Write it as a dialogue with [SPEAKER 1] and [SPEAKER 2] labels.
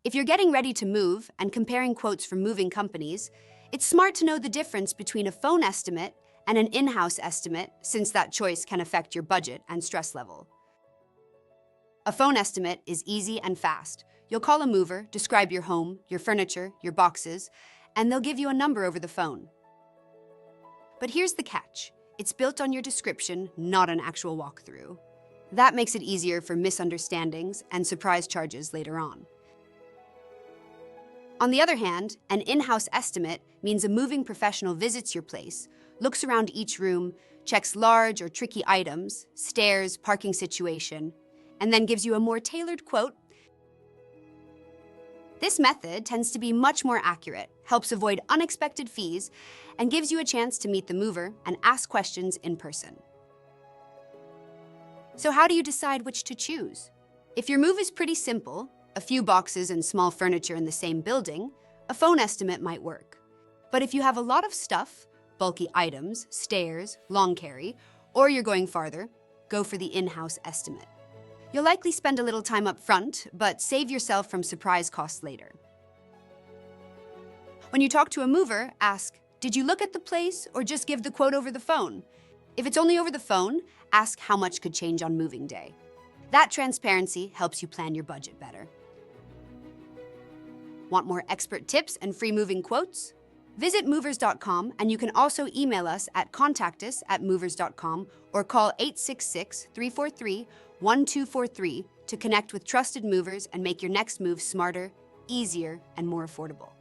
[SPEAKER 1] If you're getting ready to move and comparing quotes from moving companies, it's smart to know the difference between a phone estimate and an in-house estimate, since that choice can affect your budget and stress level. A phone estimate is easy and fast. You'll call a mover, describe your home, your furniture, your boxes, and they'll give you a number over the phone. But here's the catch. It's built on your description, not an actual walkthrough. That makes it easier for misunderstandings and surprise charges later on. On the other hand, an in-house estimate means a moving professional visits your place, looks around each room, checks large or tricky items, stairs, parking situation, and then gives you a more tailored quote. This method tends to be much more accurate, helps avoid unexpected fees, and gives you a chance to meet the mover and ask questions in person. So how do you decide which to choose? If your move is pretty simple, a few boxes and small furniture in the same building, a phone estimate might work. But if you have a lot of stuff, bulky items, stairs, long carry, or you're going farther, go for the in-house estimate. You'll likely spend a little time up front, but save yourself from surprise costs later. When you talk to a mover, ask, "Did you look at the place or just give the quote over the phone?" If it's only over the phone, ask how much could change on moving day. That transparency helps you plan your budget better. Want more expert tips and free moving quotes? Visit movers.com, and you can also email us at contactus@movers.com or call 866-343-1243 to connect with trusted movers and make your next move smarter, easier, and more affordable.